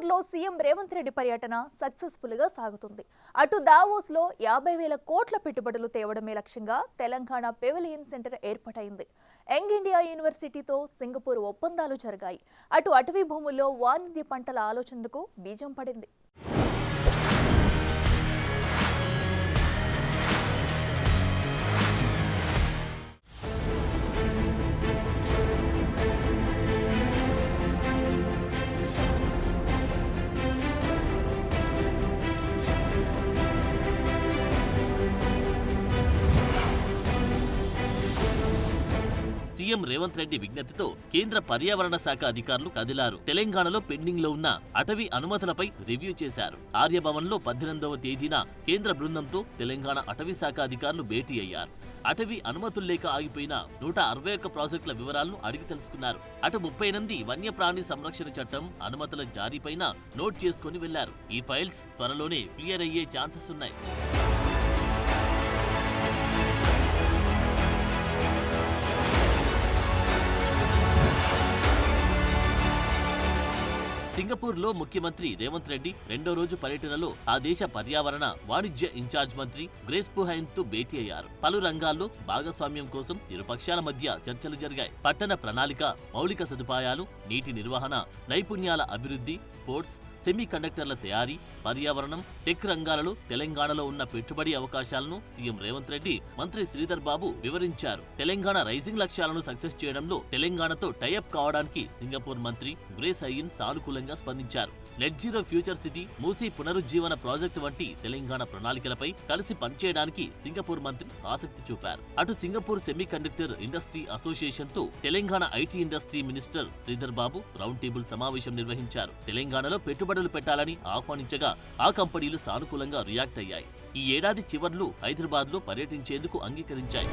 సింగపూర్లో సీఎం రేవంత్ రెడ్డి పర్యటన సక్సెస్ఫుల్గా సాగుతుంది. అటు దావోస్లో 50,000 కోట్ల పెట్టుబడులు తేవడమే లక్ష్యంగా తెలంగాణ పెవిలియన్ సెంటర్ ఏర్పాటైంది. యంగ్ ఇండియా యూనివర్సిటీతో సింగపూర్ ఒప్పందాలు జరిగాయి. అటు అటవీ భూముల్లో వాణిజ్య పంటల ఆలోచనలకు బీజం పడింది. సీఎం రేవంత్ రెడ్డి విజ్ఞప్తితో కేంద్ర పర్యావరణ శాఖ అధికారులు కదిలారు. తెలంగాణలో పెండింగ్ లో ఉన్న అటవీ అనుమతులపై రివ్యూ చేశారు. ఆర్యభవన్లో 18వ తేదీన కేంద్ర బృందంతో తెలంగాణ అటవీ శాఖ అధికారులు భేటీ అయ్యారు. అటవీ అనుమతులు లేక ఆగిపోయిన 161 ప్రాజెక్టుల వివరాలను అడిగి తెలుసుకున్నారు. అటు 38 వన్యప్రాణి సంరక్షణ చట్టం అనుమతుల జారీపైన నోట్ చేసుకుని వెళ్లారు. ఈ ఫైల్స్ త్వరలోనే క్లియర్ అయ్యే ఛాన్సెస్ ఉన్నాయి. సింగపూర్లో ముఖ్యమంత్రి రేవంత్ రెడ్డి రెండో రోజు పర్యటనలో ఆ దేశ పర్యావరణ వాణిజ్య ఇన్ఛార్జ్ మంత్రి గ్రేస్ పుహైన్తో భేటీ అయ్యారు. పలు రంగాల్లో భాగస్వామ్యం కోసం ఇరుపక్షాల మధ్య చర్చలు జరిగాయి. పట్టణ ప్రణాళిక, మౌలిక సదుపాయాలు, నీటి నిర్వహణ, నైపుణ్యాల అభివృద్ధి, స్పోర్ట్స్, సెమీ కండక్టర్ల తయారీ, పర్యావరణం, టెక్ రంగాలలో తెలంగాణలో ఉన్న పెట్టుబడి అవకాశాలను సీఎం రేవంత్ రెడ్డి మంత్రి శ్రీధర్ బాబు వివరించారు. తెలంగాణ రైజింగ్ లక్ష్యాలను సక్సెస్ చేయడంలో తెలంగాణతో టైఅప్ కావడానికి సింగపూర్ మంత్రి గ్రేస్ హయిన్ సానుకూలంగా స్పందించారు. Net zero future city, Musi పునరుజ్జీవన ప్రాజెక్టు వంటి తెలంగాణ ప్రణాళికలపై కలిసి పనిచేయడానికి సింగపూర్ మంత్రి ఆసక్తి చూపారు. అటు Singapore semi conductor industry association తో Telangana IT industry minister Sridhar Babu round table సమావేశం నిర్వహించారు. తెలంగాణలో పెట్టుబడులు పెట్టాలని ఆహ్వానించగా ఆ కంపెనీలు సానుకూలంగా రియాక్ట్ అయ్యాయి. ఈ ఏడాది చివర్లో హైదరాబాద్లో పర్యటించేందుకు అంగీకరించాయి.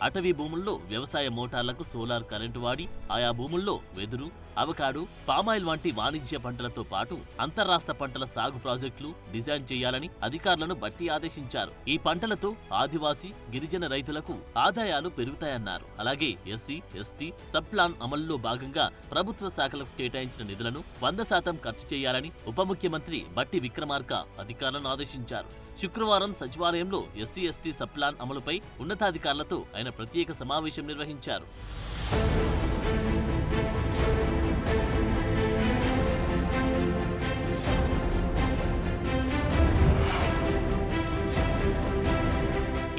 అటవీ భూముల్లో వ్యవసాయ మోటార్లకు సోలార్ కరెంటు వాడి ఆయా భూముల్లో వెదురు, అవకాడో, పామాయిల్ వంటి వాణిజ్య పంటలతో పాటు అంతర్రాష్ట్ర పంటల సాగు ప్రాజెక్టులు డిజైన్ చేయాలని అధికారులను బట్టి ఆదేశించారు. ఈ పంటలతో ఆదివాసీ, గిరిజన రైతులకు ఆదాయాలు పెరుగుతాయన్నారు. అలాగే ఎస్సీ, ఎస్టీ సబ్ ప్లాన్ అమలులో భాగంగా ప్రభుత్వ శాఖలకు కేటాయించిన నిధులను 100% ఖర్చు చేయాలని ఉప ముఖ్యమంత్రి బట్టి విక్రమార్క అధికారులను ఆదేశించారు. శుక్రవారం సచివాలయంలో ఎస్సీ, ఎస్టీ సబ్ ప్లాన్ అమలుపై ఉన్నతాధికారులతో ఆయన ప్రత్యేక సమావేశం నిర్వహించారు.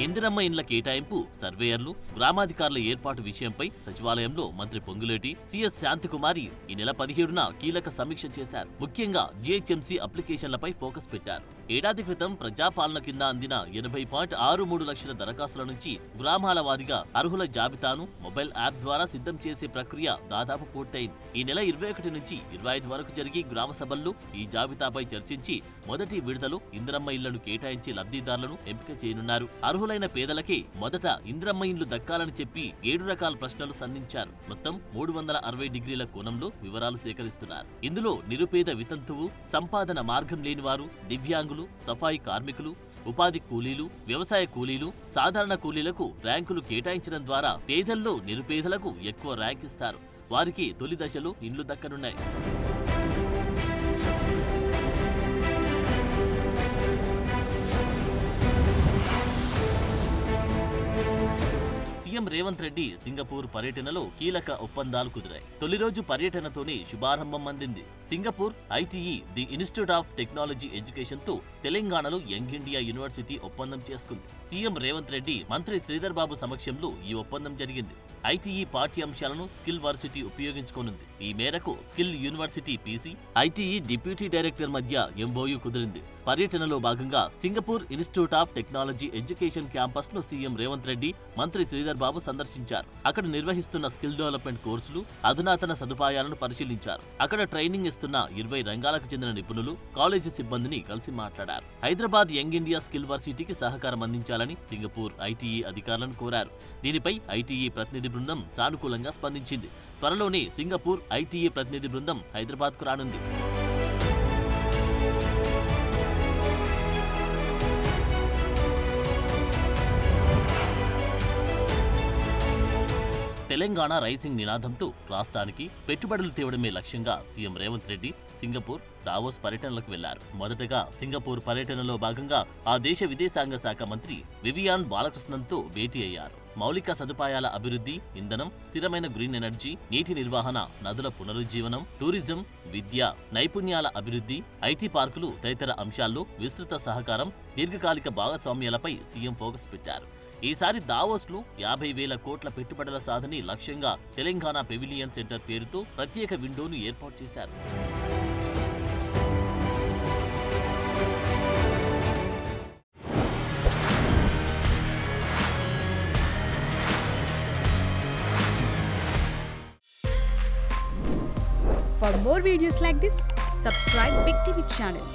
ఇందిరమ్మ ఇండ్ల కేటాయింపు, సర్వేయర్లు, గ్రామాధికారుల ఏర్పాటు విషయంపై సచివాలయంలో మంత్రి పొంగులేటి, సిఎస్ శాంతికుమారి ఈ నెల 17న కీలక సమీక్ష చేశారు. ముఖ్యంగా జీహెచ్ఎంసీ అప్లికేషన్లపై ఫోకస్ పెట్టారు. ఏడాది క్రితం ప్రజాపాలన కింద అందిన 80.63 లక్షల దరఖాస్తుల నుంచి గ్రామాల వారీగా అర్హుల జాబితాను మొబైల్ యాప్ ద్వారా సిద్ధం చేసే ప్రక్రియ దాదాపు పూర్తయింది. ఈ నెల 21 నుంచి 25 వరకు జరిగి గ్రామ సభల్లో ఈ జాబితాపై చర్చించి మొదటి విడతలో ఇందిరమ్మ ఇళ్లను కేటాయించి లబ్ధిదారులను ఎంపిక చేయనున్నారు. అర్హులైన పేదలకే మొదట ఇందిరమ్మ ఇండ్లు దక్కాలని చెప్పి 7 రకాల ప్రశ్నలు సంధించారు. మొత్తం 360 డిగ్రీల కోణంలో వివరాలు సేకరిస్తున్నారు. ఇందులో నిరుపేద వితంతువు, సంపాదన మార్గం లేనివారు, దివ్యాంగులు, సఫాయి కార్మికులు, ఉపాధి కూలీలు, వ్యవసాయ కూలీలు, సాధారణ కూలీలకు ర్యాంకులు కేటాయించడం ద్వారా పేదల్లో నిరుపేదలకు ఎక్కువ ర్యాంక్ ఇస్తారు. వారికి తొలి దశలో ఇండ్లు దక్కనున్నాయి. సీఎం రేవంత్ రెడ్డి సింగపూర్ పర్యటనలో కీలక ఒప్పందాలు కుదిరాయి. తొలి రోజు పర్యటనతోనే శుభారంభం అందింది. Singapore ITE, the institute of technology education తో తెలంగాణలో యంగ్ ఇండియా యూనివర్సిటీ ఒప్పందం చేసుకుంది. సీఎం రేవంత్ రెడ్డి మంత్రి శ్రీధర్ బాబు సమక్షంలో ఈ ఒప్పందం జరిగింది. ఐటీఈ పాఠ్యాంశాలను స్కిల్ వర్సిటీ ఉపయోగించుకోనుంది. ఈ మేరకు skill university PC, ITE deputy director మధ్య ఎంఓయూ కుదిరింది. పర్యటనలో భాగంగా Singapore institute of technology education campus ను సీఎం రేవంత్ రెడ్డి, మంత్రి శ్రీధర్ బాబు సందర్శించారు. అక్కడ నిర్వహిస్తున్న స్కిల్ డెవలప్మెంట్ కోర్సులు, అధునాతన సదుపాయాలను పరిశీలించారు. అక్కడ ట్రైనింగ్ ఇస్తున్న 20 రంగాలకు చెందిన నిపుణులు, కాలేజీ సిబ్బందిని కలిసి మాట్లాడారు. హైదరాబాద్ యంగ్ ఇండియా స్కిల్ వర్సిటీకి సహకారం అందించాలని సింగపూర్ ఐటీఈ అధికారులను కోరారు. దీనిపై ఐటీఈ ప్రతినిధి బృందం సానుకూలంగా స్పందించింది. త్వరలోనే సింగపూర్ ఐటీఈ ప్రతినిధి బృందం హైదరాబాద్కు రానుంది. తెలంగాణ రైసింగ్ నినాదంతో రాష్ట్రానికి పెట్టుబడులు తేవడమే లక్ష్యంగా CM Revanth Reddy Singapore, Davos పర్యటనలకు వెళ్లారు. మొదటగా సింగపూర్ పర్యటనలో భాగంగా ఆ దేశ విదేశాంగ శాఖ మంత్రి వివియాన్ బాలకృష్ణన్తో భేటీ అయ్యారు. మౌలిక సదుపాయాల అభివృద్ధి, ఇంధనం, స్థిరమైన గ్రీన్ ఎనర్జీ, నీటి నిర్వహణ, నదుల పునరుజ్జీవనం, టూరిజం, విద్య, నైపుణ్యాల అభివృద్ధి, ఐటీ పార్కులు తదితర అంశాల్లో విస్తృత సహకారం, దీర్ఘకాలిక భాగస్వామ్యాలపై సీఎం ఫోకస్ పెట్టారు. ఈసారి దావోస్లో 50,000 కోట్ల పెట్టుబడుల సాధనే లక్ష్యంగా తెలంగాణ పెవిలియన్ సెంటర్ పేరుతో ప్రత్యేక విండోను ఏర్పాటు చేశారు. For more videos like this, subscribe Big TV channel.